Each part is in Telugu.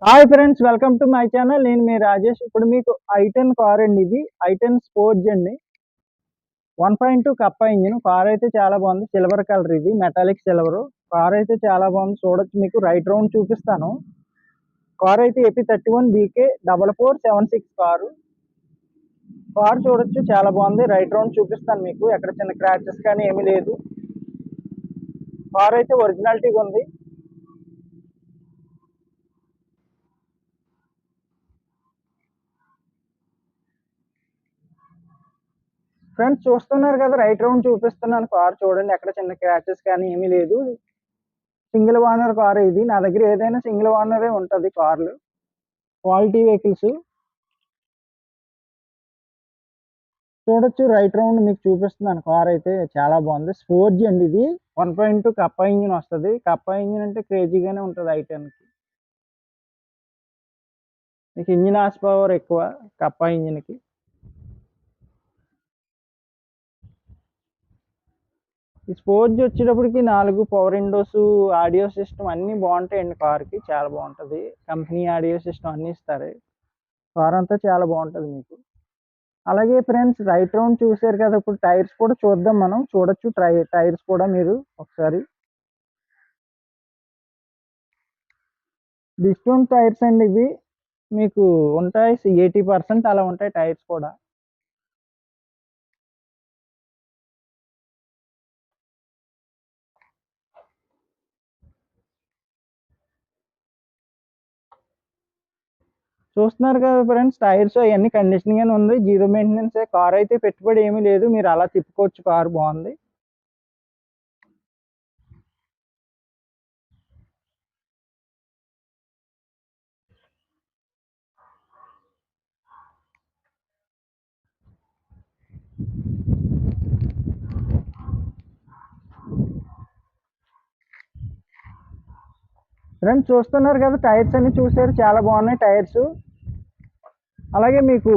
Hi friends, welcome to my channel. నేను మీ రాజేష్. ఇప్పుడు మీకు ఐ10 కార్ అండి. ఇది ఐ10 స్పోర్ట్స్ అండి. 1.2 కప్ప ఇంజిన్ కార్ అయితే చాలా బాగుంది. సిల్వర్ కలర్, ఇది మెటాలిక్ సిల్వర్. కార్ అయితే చాలా బాగుంది. చూడొచ్చు, మీకు రైట్ రౌండ్ చూపిస్తాను. కార్ అయితే AP31BK 4476 కారు. కార్ చూడొచ్చు, చాలా బాగుంది. రైట్ రౌండ్ చూపిస్తాను మీకు. ఎక్కడ చిన్న క్రాచెస్ కానీ ఏమీ లేదు. కార్ అయితే ఒరిజినాలిటీగా ఉంది. ఫ్రెండ్స్ చూస్తున్నారు కదా, రైట్ రౌండ్ చూపిస్తున్నాను. కార్ చూడండి, ఎక్కడ చిన్న క్రాచెస్ కానీ ఏమీ లేదు. సింగిల్ ఓనర్ కార్ ఇది. నా దగ్గర ఏదైనా సింగిల్ ఓనరే ఉంటుంది కార్లు. క్వాలిటీ వెహికల్స్ చూడొచ్చు. రైట్ రౌండ్ మీకు చూపిస్తున్నాను. కార్ అయితే చాలా బాగుంది. స్పోర్ట్స్ అండి ఇది. 1.2 కప్ప ఇంజిన్ వస్తుంది. కప్ప ఇంజిన్ అంటే క్రేజీగానే ఉంటుంది ఐటెన్కి. మీకు ఇంజిన్ హార్స్ పవర్ ఎక్కువ కప్ప ఇంజిన్కి. ఈ స్పోర్ట్స్ వచ్చేటప్పటికి 4 పవర్ విండోస్, ఆడియో సిస్టమ్ అన్నీ బాగుంటాయండి. కార్కి చాలా బాగుంటుంది. కంపెనీ ఆడియో సిస్టమ్ అన్నీ ఇస్తారు. కార్ అంతా చాలా బాగుంటుంది మీకు. అలాగే ఫ్రెండ్స్, రైట్ రౌండ్ చూసారు కదా, ఇప్పుడు టైర్స్ కూడా చూద్దాం. మనం చూడొచ్చు టైర్స్ కూడా మీరు ఒకసారి. డిస్కౌంట్ టైర్స్ అండి ఇవి. మీకు ఉంటాయి 80% అలా ఉంటాయి టైర్స్ కూడా. చూస్తున్నారు కదా ఫ్రెండ్స్, టైర్స్ అవన్నీ కండిషన్ గానే ఉంది. Zero maintenance. కార్ అయితే పెట్టుబడి ఏమీ లేదు. మీరు అలా తిప్పుకోవచ్చు. కార్ బాగుంది. ఫ్రెండ్స్ చూస్తున్నారు కదా, టైర్స్ అన్ని చూసారు, చాలా బాగున్నాయి టైర్స్. అలాగే మీకు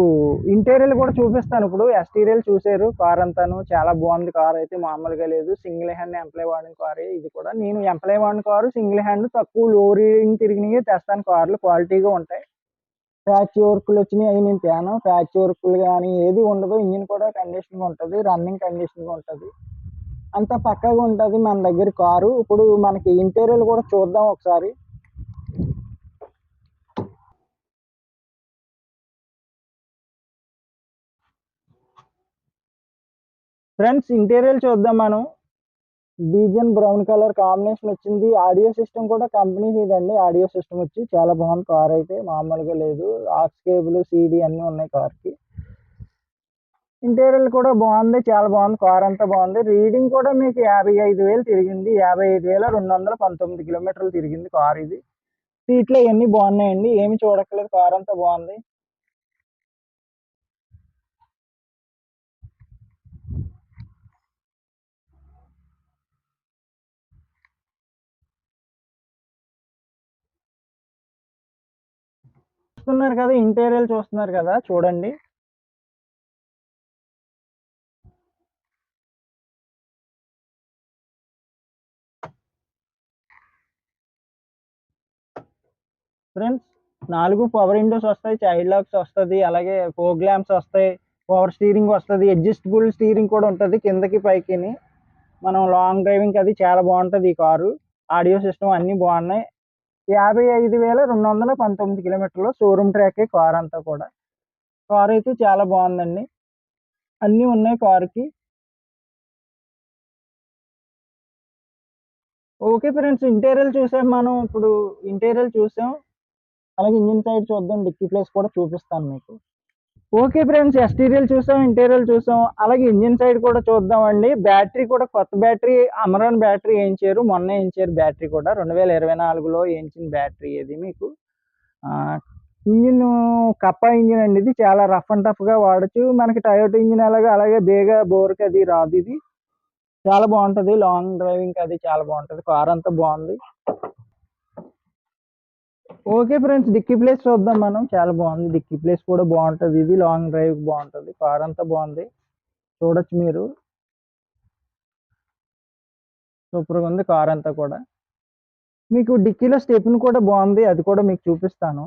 ఇంటీరియర్ కూడా చూపిస్తాను. ఇప్పుడు ఎక్స్టీరియర్ చూసారు. కార్ అంతాను చాలా బాగుంది. కార్ అయితే మామూలుగా లేదు. సింగిల్ హ్యాండ్ ఎంప్లాయ్ వాడిన కారే ఇది కూడా. నేను ఎంప్లాయ్ వాడిన కారు సింగిల్ హ్యాండ్, తక్కువ లో రీడింగ్ తిరిగినవి తెస్తాను. కార్లు క్వాలిటీగా ఉంటాయి. ప్యాచ్ వర్క్లు వచ్చినాయి, అవి నేను తేను. ప్యాచ్ వర్క్లు కానీ ఏది ఉండదు. ఇంజిన్ కూడా కండిషన్గా ఉంటుంది. రన్నింగ్ కండిషన్గా ఉంటుంది. అంతా పక్కగా ఉంటుంది మన దగ్గర కారు. ఇప్పుడు మనకి ఇంటీరియర్ కూడా చూద్దాం ఒకసారి. ఫ్రెండ్స్, ఇంటీరియర్ చూద్దాం మనం. డీజన్ బ్రౌన్ కలర్ కాంబినేషన్ వచ్చింది. ఆడియో సిస్టమ్ కూడా కంపెనీ ఇదండి. ఆడియో సిస్టమ్ వచ్చి చాలా బాగుంది. కార్ అయితే మామూలుగా లేదు. ఆక్స్ కేబుల్, CD అన్నీ ఉన్నాయి కార్కి. ఇంటీరియర్ కూడా బాగుంది, చాలా బాగుంది. కార్ అంతా బాగుంది. రీడింగ్ కూడా మీకు 55,000 తిరిగింది. 55,219 కిలోమీటర్లు తిరిగింది కార్ ఇది. సీట్లు ఇవన్నీ బాగున్నాయండి, ఏమి చూడక్కలేదు. కార్ అంతా బాగుంది. చూస్తున్నారు కదా, ఇంటీరియర్ చూస్తున్నారు కదా, చూడండి. ఫ్రెండ్స్, 4 పవర్ విండోస్ వస్తాయి. చైల్డ్ లాక్స్ వస్తుంది. అలాగే ఫోగ్ ల్యాంప్స్ వస్తాయి. పవర్ స్టీరింగ్ వస్తుంది. అడ్జస్టబుల్ స్టీరింగ్ కూడా ఉంటుంది, కిందకి పైకి. మనం లాంగ్ డ్రైవింగ్ అది చాలా బాగుంటుంది ఈ కారు. ఆడియో సిస్టమ్ అన్నీ బాగున్నాయి. 55,219 కిలోమీటర్లు షోరూమ్ ట్రాక్ కార్ అంతా కూడా. కార్ అయితే చాలా బాగుందండి. అన్నీ ఉన్నాయి కారుకి. ఓకే ఫ్రెండ్స్, ఇంటీరియర్ చూసాం మనం. ఇప్పుడు ఇంటీరియర్ చూసాం. అలాగే ఇంజిన్ సైడ్ చూద్దాం. డిక్కీ ప్లేస్ కూడా చూపిస్తాను మీకు. ఓకే ఫ్రెండ్స్, ఎక్స్టీరియర్ చూసాం, ఇంటీరియర్ చూసాం. అలాగే ఇంజిన్ సైడ్ కూడా చూద్దామండి. బ్యాటరీ కూడా కొత్త బ్యాటరీ, అమరాన్ బ్యాటరీ వేయించారు. మొన్న వేయించారు బ్యాటరీ కూడా. 2024లో వేయించిన బ్యాటరీ ఇది మీకు. ఇంజిన్ కప్పా ఇంజిన్ అండి. ఇది చాలా రఫ్ అండ్ టఫ్ గా వాడచ్చు. మనకి టయోటా ఇంజిన్ అలాగే బేగా బోర్కి అది రాదు. ఇది చాలా బాగుంటది. లాంగ్ డ్రైవింగ్ అది చాలా బాగుంటది. కార్ అంతా బాగుంది. ఓకే ఫ్రెండ్స్, డిక్కీ ప్లేస్ చూద్దాం మనం. చాలా బాగుంది. డిక్కీ ప్లేస్ కూడా బాగుంటది. ఇది లాంగ్ డ్రైవ్ బాగుంటది. కార్ అంతా బాగుంది. చూడొచ్చు మీరు. సూపర్ గా ఉంది కార్ అంతా కూడా. మీకు డిక్కీలో స్టెప్ని కూడా బాగుంది, అది కూడా మీకు చూపిస్తాను.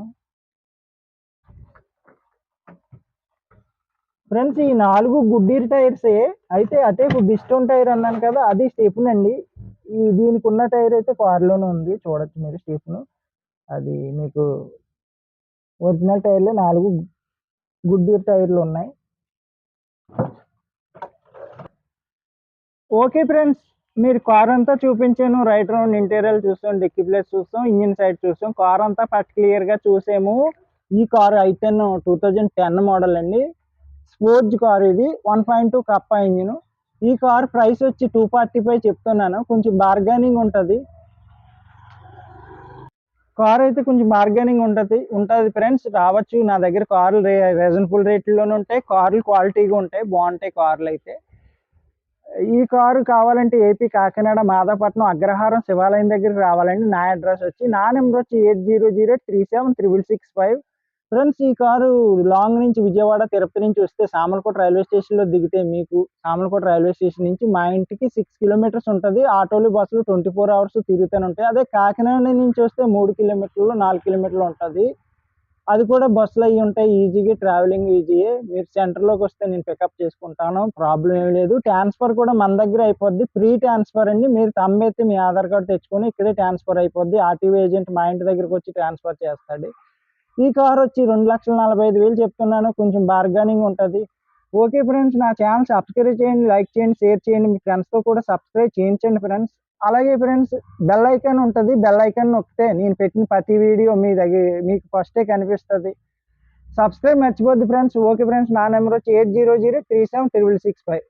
ఫ్రెండ్స్ ఈ 4 గుడ్డీర్ టైర్సే. అయితే అటే బిస్టోన్ టైర్ అన్నాను కదా, అది స్టెప్ని అండి. ఈ దీనికి ఉన్న టైర్ అయితే కారులోనే ఉంది, చూడొచ్చు మీరు స్టెప్ను. అది మీకు ఒరిజినల్ టైర్లే 4 గుడ్డీర్ టైర్లు ఉన్నాయి. ఓకే ఫ్రెండ్స్, మీరు కార్ అంతా చూపించాను. రైట్ రౌండ్ ఇంటీరియర్ చూసాం, డిక్కీ ప్లేస్ చూసాం, ఇంజిన్ సైడ్ చూసాం, కార్ అంతా క్లియర్గా చూసాము. ఈ కార్ i10 2010 మోడల్ అండి. స్పోర్ట్స్ కార్ ఇది, 1.2 కప్పా ఇంజిన్. ఈ కార్ ప్రైస్ వచ్చి 245 చెప్తున్నాను. కొంచెం బార్గెనింగ్ ఉంటుంది. కార్ అయితే కొంచెం బార్గెనింగ్ ఉంటుంది ఫ్రెండ్స్. రావచ్చు, నా దగ్గర కార్లు రీజనబుల్ రేట్లోనే ఉంటాయి. కార్లు క్వాలిటీగా ఉంటాయి, బాగుంటాయి కార్లు అయితే. ఈ కారు కావాలంటే ఏపీ కాకినాడ మాదాపట్నం అగ్రహారం శివాలయం దగ్గరికి రావాలండి. నా అడ్రస్ వచ్చి, నా నెంబర్ వచ్చి 8008376665. ఫ్రెండ్స్ ఈ కారు లాంగ్ నుంచి విజయవాడ తిరుపతి నుంచి వస్తే సామర్లకోట రైల్వే స్టేషన్లో దిగితే మీకు సామర్లకోట రైల్వే స్టేషన్ నుంచి మా ఇంటికి 6 కిలోమీటర్స్ ఉంటుంది. ఆటోలు బస్సులు 24 అవర్స్ తిరుగుతూనే ఉంటాయి. అదే కాకినాడ నుంచి వస్తే 3 కిలోమీటర్లు 4 కిలోమీటర్లు ఉంటుంది. అది కూడా బస్సులు అవి ఉంటాయి, ఈజీగా ట్రావెలింగ్ ఈజీయే. మీరు సెంటర్లోకి వస్తే నేను పికప్ చేసుకుంటాను, ప్రాబ్లం ఏమి లేదు. ట్రాన్స్ఫర్ కూడా మన దగ్గర అయిపోద్ది, ఫ్రీ ట్రాన్స్ఫర్ అండి. మీరు తమ్మెత్తి మీ ఆధార్ కార్డు తెచ్చుకొని ఇక్కడే ట్రాన్స్ఫర్ అయిపోద్ది. ఆర్టీఓ ఏజెంట్ మా ఇంటి దగ్గరకు వచ్చి ట్రాన్స్ఫర్ చేస్తాడు. ఈ కార్ వచ్చి 2,45,000 చెప్తున్నాను, కొంచెం బార్గెనింగ్ ఉంటుంది. ఓకే ఫ్రెండ్స్, నా ఛానల్ సబ్స్క్రైబ్ చేయండి, లైక్ చేయండి, షేర్ చేయండి, మీ ఫ్రెండ్స్తో కూడా సబ్స్క్రైబ్ చేయించండి ఫ్రెండ్స్. అలాగే ఫ్రెండ్స్, బెల్ ఐకాన్ ఉంటుంది, బెల్ ఐకాన్ నొక్కితే నేను పెట్టిన ప్రతి వీడియో మీ దగ్గర మీకు ఫస్టే కనిపిస్తుంది. సబ్స్క్రైబ్ మర్చిపోద్ది ఫ్రెండ్స్. ఓకే ఫ్రెండ్స్, నా నెంబర్ వచ్చి 8003736665.